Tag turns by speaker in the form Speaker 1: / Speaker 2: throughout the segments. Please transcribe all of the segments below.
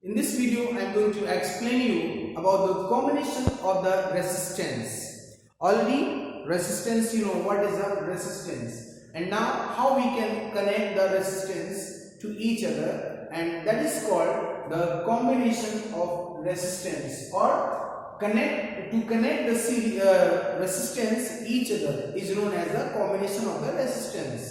Speaker 1: In this video, I am going to explain you about the combination of the resistance. Already, resistance, you know what is a resistance, and now how we can connect the resistance to each other, and that is called the combination of resistance, or connect the resistance each other is known as the combination of the resistance.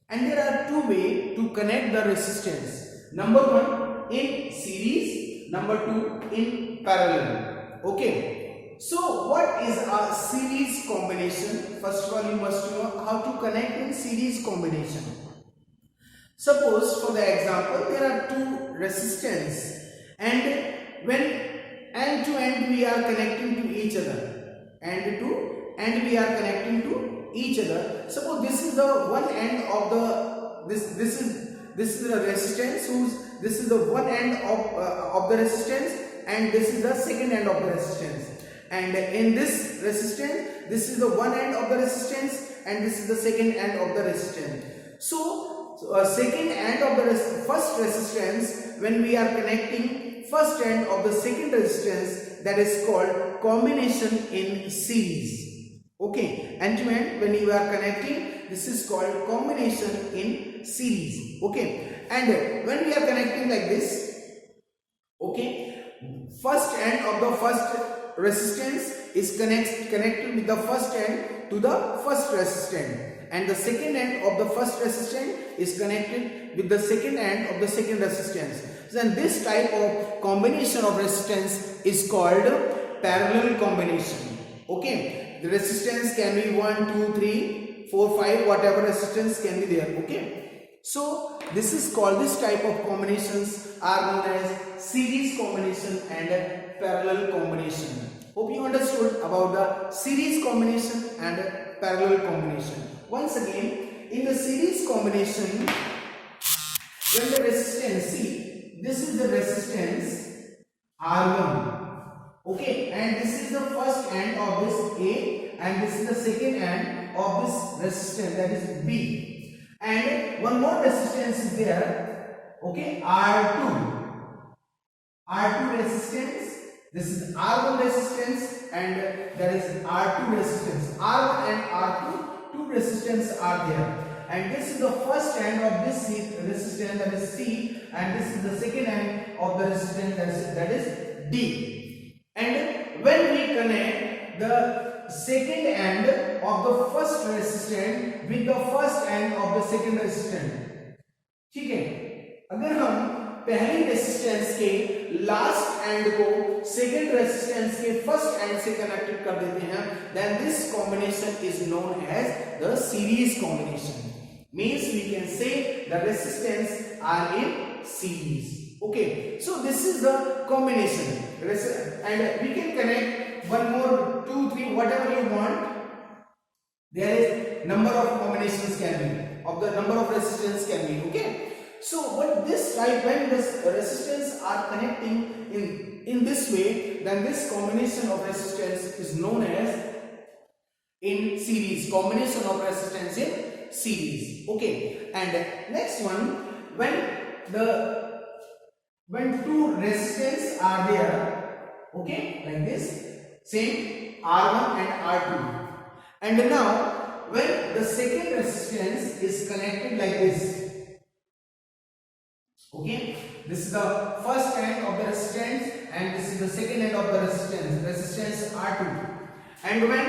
Speaker 1: And there are two ways to connect the resistance. Number one, in series. Number two, in parallel. Okay. So what is a series combination? First of all, you must know how to connect in series combination. Suppose for the example, there are two resistance, and when end to end we are connecting to each other, end to end we are connecting to each other. Suppose this is the one end of the this is the resistance, this is the one end of the resistance, and this is the second end of the resistance. And in this resistance, this is the one end of the resistance, and this is the second end of the resistance. So second end of the first resistance, when we are connecting first end of the second resistance, that is called combination in series. Okay, end to end when you are connecting, this is called combination in series. Okay, and when we are connecting like this, okay, first end of the first resistance is connected with the first end to the first resistance, and the second end of the first resistance is connected with the second end of the second resistance. So then this type of combination of resistance is called parallel combination. Okay, the resistance can be 1, 2, 3, 4, 5, whatever resistance can be there. Okay, so this is called, this type of combinations are known as series combination and parallel combination. Hope you understood about the series combination and parallel combination. Once again, in the series combination, when the resistance, see, this is the resistance R1. Okay, and this is the first end of this A, and this is the second end of this resistance, that is B. And one more resistance is there, okay, R2 resistance. This is R1 resistance, and there is R2 resistance. R1 and R2, two resistance are there, and this is the first end of this resistance, that is C, and this is the second end of the resistance, that is D. And when we connect the second end of the first resistance with the first end of the second resistance, ठीक है, अगर हम पहली resistance के last and को second resistance के first end से connected कर देते हैं, then this combination is known as the series combination. Means we can say the resistance are in series. Okay, so this is the combination, and we can connect one more, 2, 3, whatever you want. There is number of combinations can be, of the number of resistance can be. Okay, so but this type, when this resistance are connecting in this way, then this combination of resistance is known as in series, combination of resistance in series. Okay, and next one, when two resistance are there, okay, like this, same R1 and R2, and now when the second resistance is connected like this, okay, this is the first end of the resistance, and this is the second end of the resistance R2, and when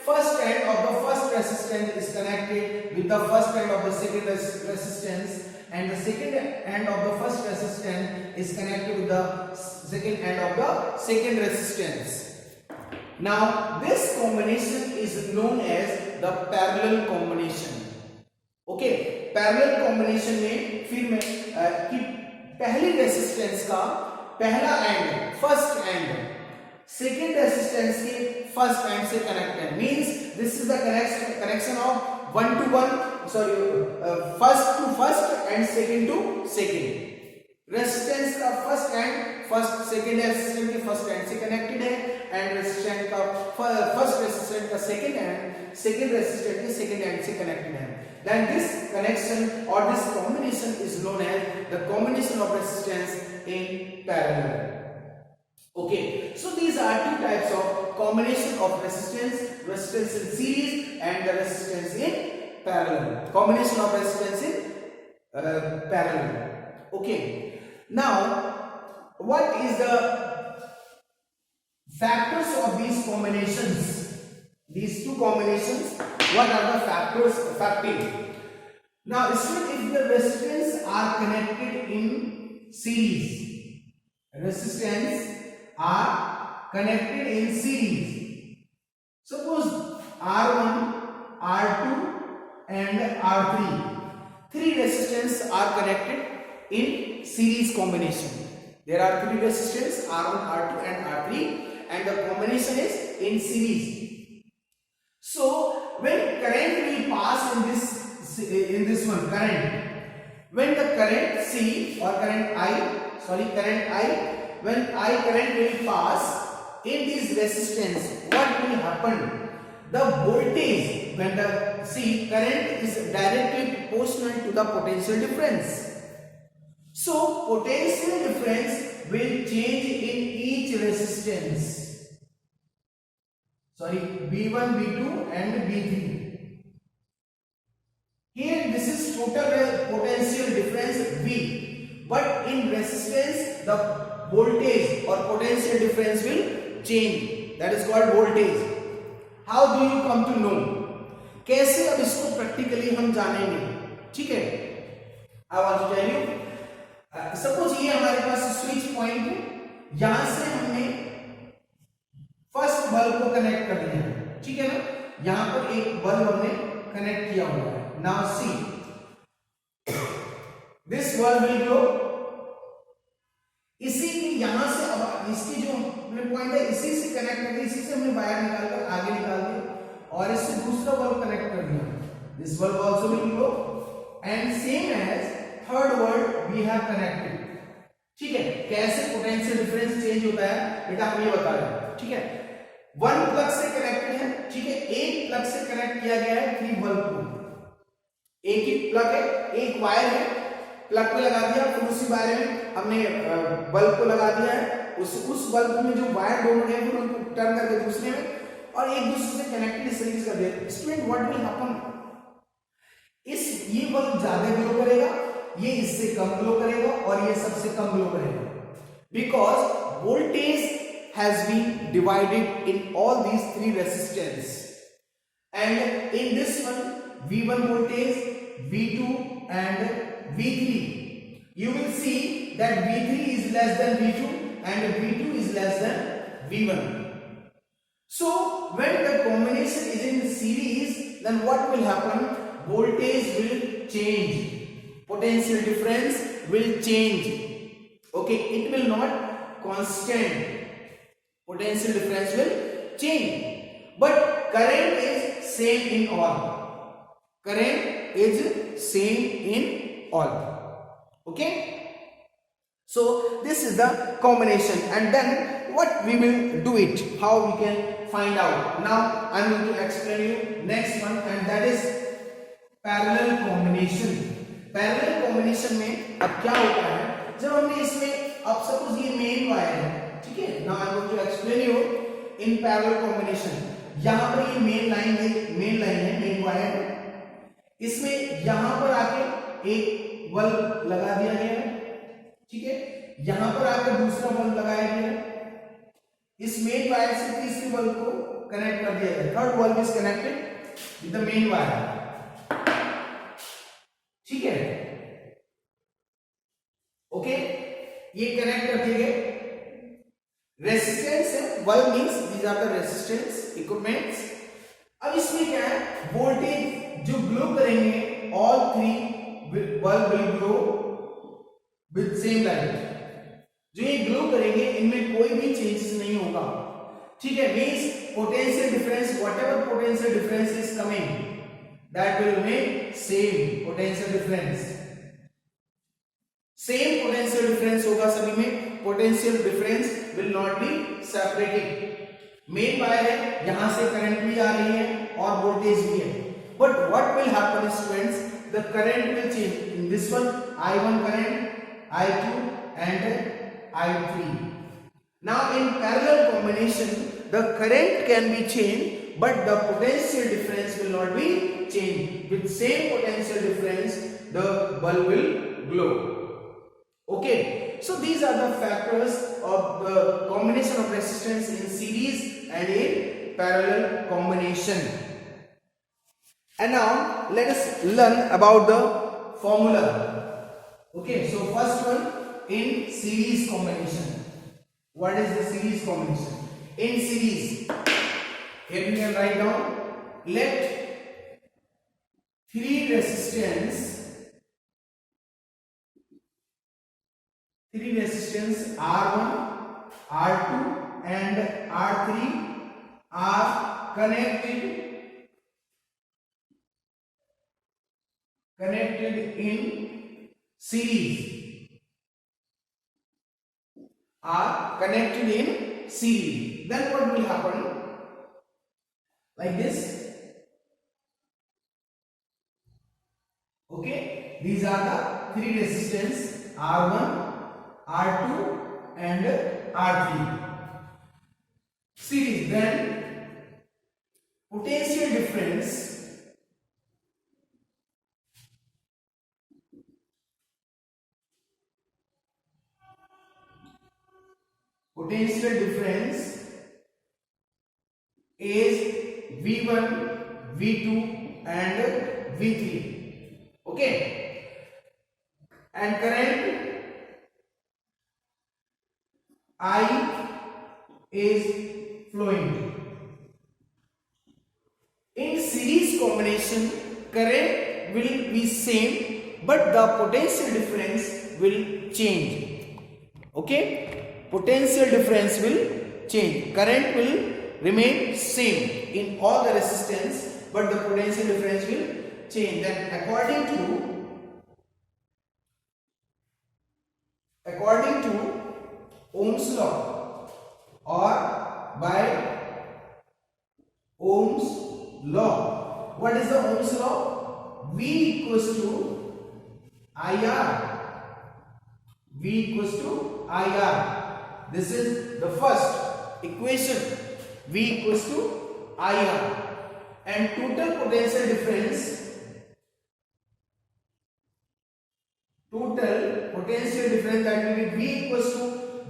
Speaker 1: first end of the first resistance is connected with the first end of the second resistance, and the second end of the first resistance is connected with the second end of the second resistance. Now this combination is known as the parallel combination. Okay, parallel combination में फिर मैं कि पहली resistance का पहला and, first and, second resistance के first end से connected, means this is the connection of one to one, sorry, first to first and second to second. Resistance का first end first second resistance के first end से connected है, and resistance का first resistance का second end second resistance के second end से connected है. Then this connection or this combination is known as the combination of resistance in parallel. Okay, so these are two types of combination of resistance in series and the resistance in parallel. Combination of resistance in parallel. Okay, now what is the factors of these combinations? These two combinations, what are the factors affecting? Now, if the resistance are connected in series, resistance are connected in series. Suppose R1, R2 and R3. Three resistance are connected in series combination. There are three resistance R1, R2 and R3 and the combination is in series. So when current will pass in this one current, when the current C or current I, when current will pass in this resistance, what will happen? The voltage, when the current is directly proportional to the potential difference. So potential difference will change in each resistance. B1, B2 and B3. Here this is total potential difference V, but in resistance the voltage or potential difference will change. That is called voltage. How do you come to know? कैसे अब इसको practically हम जानेंगे? ठीक है, I want to tell you. Suppose ये हमारे पास switch point है, यहां से हमने फर्स्ट बल्ब को कनेक्ट कर दिया है, ठीक है ना? यहां पर एक बल्ब हमने कनेक्ट किया हुआ है. Now see, this bulb will glow. इसी की यहां से अब इसकी जो पॉइंट है इसी से कनेक्ट करके इसी से हमने वायर निकालकर आगे निकाल दिया और इससे दूसरा बल्ब कनेक्ट कर दिया. This bulb also will glow and same as third bulb we have connected. ठीक है, कैसे पोटेंशियल डिफरेंस चेंज होता है बेटा हम ये बता रहे हैं. ठीक है, वन प्लग से कनेक्टेड है. ठीक है, एक प्लग से कनेक्ट किया गया है थ्री बल्ब को. एक ही प्लग है, एक वायर है, प्लग पे लगा दिया, फिर उसी वायर में हमने बल्ब को लगा दिया है. उस बल्ब में जो वायर दोनों हैं फिर उनको टर्न करके दूसरे में और एक दूसरे से कनेक्टेड इस तरीके से कर दिया. Student what will happen? ये बल्ब ज्यादा ग्लो करेगा, ये इससे कम ग्लो करेगा और ये सबसे कम ग्लो करेगा. Because voltage has been divided in all these three resistance, and in this one V1 voltage, V2 and V3, you will see that V3 is less than V2 and V2 is less than V1. So when the combination is in series, then what will happen? Voltage will change, potential difference will change. Okay, it will not constant. Potential difference will change, but current is same in all. Current is same in all. Okay, so this is the combination, and then what we will do it, how we can find out. Now I am going to explain you next one, and that is parallel combination. Parallel combination में अब क्या होता है, जब हमने इसमें अब suppose ये मेन वायर है, ठीक है. Now I am going to explain you in parallel combination. यहां पर ये मेन लाइन है, मेन वायर. इसमें यहां पर आके एक बल्ब लगा दिया गया है, ठीक है. यहां पर आके दूसरा बल्ब लगाया गया है. इस मेन वायर से तीसरे बल्ब को कनेक्ट कर दिया गया. Third bulb is connected with the main wire. ठीक है, ओके. ये कनेक्ट कर दिए गए. रेसिस्टेंस है, bulb means these are the resistance equipments. अब इसमें क्या है, वोल्टेज जो ग्लो करेंगे, all three bulb will glow with same light. जो ये ग्लो करेंगे इनमें कोई भी चेंजेस नहीं होगा. ठीक है, means potential difference, whatever potential difference is coming, that will remain same potential difference. Same potential difference होगा सभी में. Potential difference will not be separated. Main wire है, यहां से करंट भी आ रही है और वोल्टेज भी है. But what will happen students, the current will change. In this one I1 current, I2 and I3. Now in parallel combination, the current can be changed, but the potential difference will not be changed. With same potential difference, the bulb will glow. Okay, so these are the factors of the combination of resistance in series and in parallel combination. And now let us learn about the formula. Okay, so first one, in series combination. What is the series combination? In series, here you can write down, let three resistance R1, R2 and R3 are connected in series. Then what will happen? Like this. Okay, these are the three resistance R1, R2 and R3. Series. Then potential difference is V1, V2 and V3. Okay, and current I is flowing. In series combination, current will be same, but the potential difference will change. Okay, potential difference will change. Current will remain same in all the resistance, but the potential difference will change. Then according to Ohm's law, or by Ohm's law, what is the Ohm's law? V equals to IR. V equals to IR. This is the first equation. V equals to IR. And total potential difference, that will be V equals to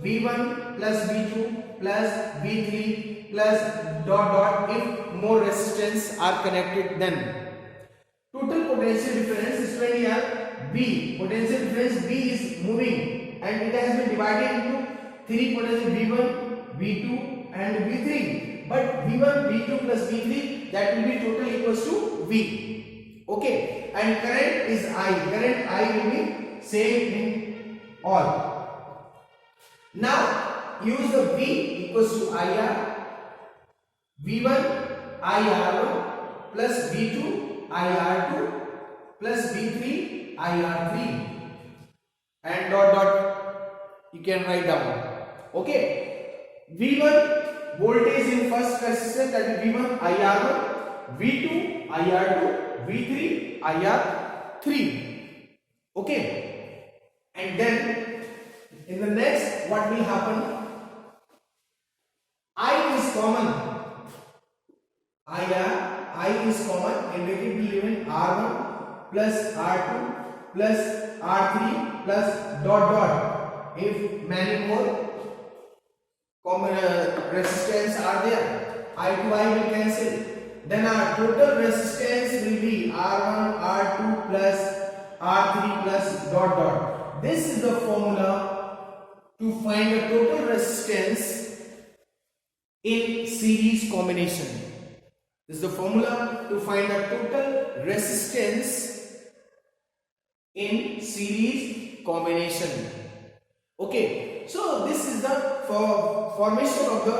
Speaker 1: V1 plus V2 plus V3 plus dot dot if more resistance are connected. Then total potential difference is when you have B. Potential difference B is moving and it has been divided into three potential V1, V2 and V3. But V1, V2 plus V3, that will be total equals to V. Okay, and current is I. Current I will be same in all. Now use the V equals to IR. V1 IR1 plus V2 IR2 plus V3 IR3 and dot dot you can write down. Okay, V1 voltage in first resistance, that is V1 IR1, V2 IR2, V3 IR3. Okay, and then in the next what will happen? I is common. I is common and let it be given R1 plus R2 plus R3 plus dot dot if many more resistance are there. I to I will cancel. Then our total resistance will be R1, R2 plus R3 plus dot dot. This is the formula to find the total resistance in series combination. This is the formula to find the total resistance in series combination. Okay, so this is the formation of the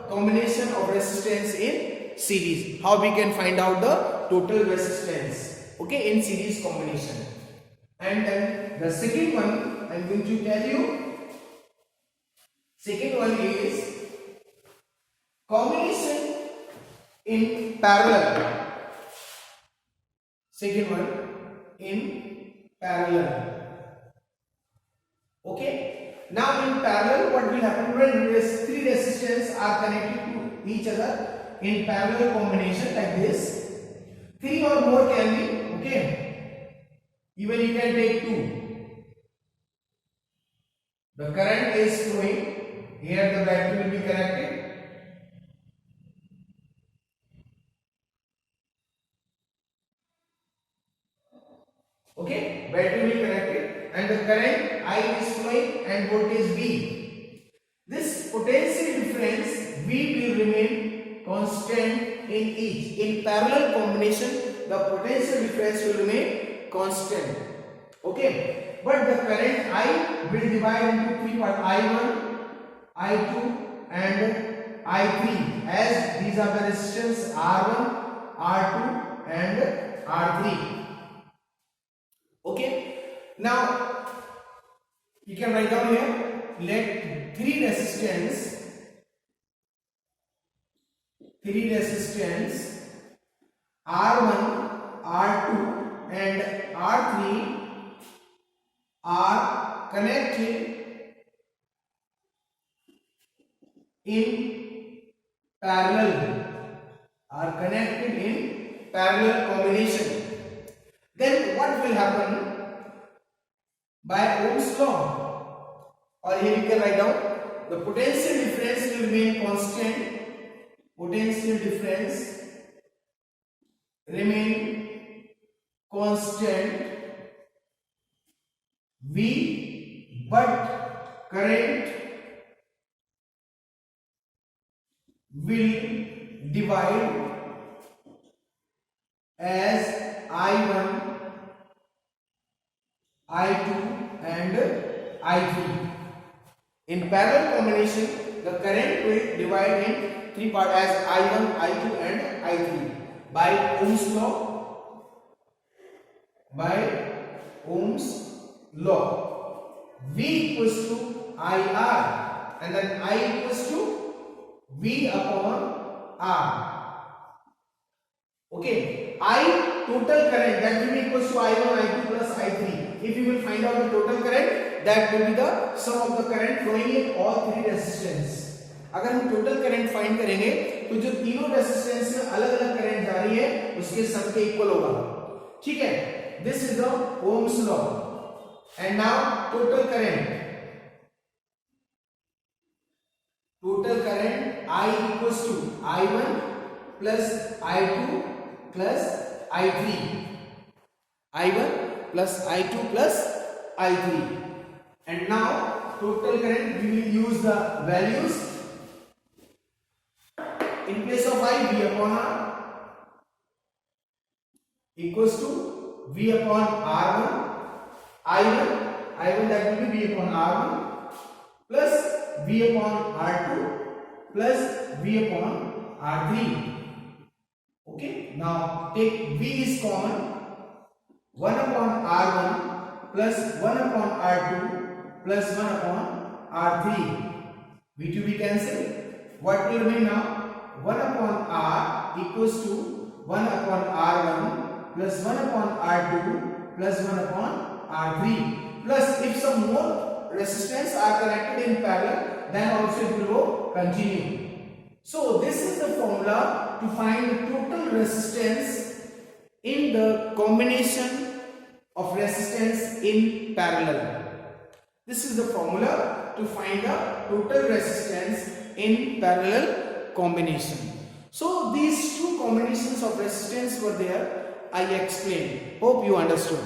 Speaker 1: combination of resistance in series. How we can find out the total resistance, okay, in series combination. And then the second one I am going to tell you. Second one is combination in parallel. Second one in parallel. Okay, Now in parallel, what will happen when three resistors are connected to each other in parallel combination like this? Three or more can be, okay? Even you can take two. The current is flowing. Here the battery will be connected. Okay, battery will be connected and the current I is flowing and voltage V. This potential difference V will remain constant in each. In parallel combination, the potential difference will remain constant. Okay, but the current I will divide into three parts: I1, I2, and I3. As these are the resistance R1, R2, and R3. Okay, now you can write down here, let three resistance R1, R2 and R3 are connected in parallel combination. Then what will happen? By Ohm's law, or here you can write down, the potential difference will remain constant. Potential difference remain constant V, but current will divide as I1, I2 and I3. In parallel combination, the current will divide in three parts as I1, I2 and I3 by Ohm's law. V equals to IR and then I equals to V upon R. Okay, I total current, that will be equals to I1, I2 plus I3. If you will find out the total current, that will be the sum of the current flowing in all three resistance. अगर हम total current find करेंगे तो जो तीनों resistance में अलग अलग current जा रही है उसके सम के इक्वल होगा. ठीक है, this is the Ohm's law. And now total current I equals to I1 plus I2 plus I3. I1 plus I2 plus I3. And now total current, we will use the values. In place of I, V upon R equals to V upon R1, I1 that will be V upon R1 plus V upon R2 plus V upon R3. Okay, now take V is common, 1 upon R1 plus 1 upon R2 plus 1 upon R3. V2 be cancelled. What will remain now? 1 upon R equals to 1 upon R1 plus 1 upon R2 plus 1 upon R3 plus if some more resistance are connected in parallel, then also it will go continue. So this is the formula to find the total resistance in the combination of resistance in parallel. This is the formula to find the total resistance in parallel combination. So these two combinations of resistance were there, I explained. Hope you understood.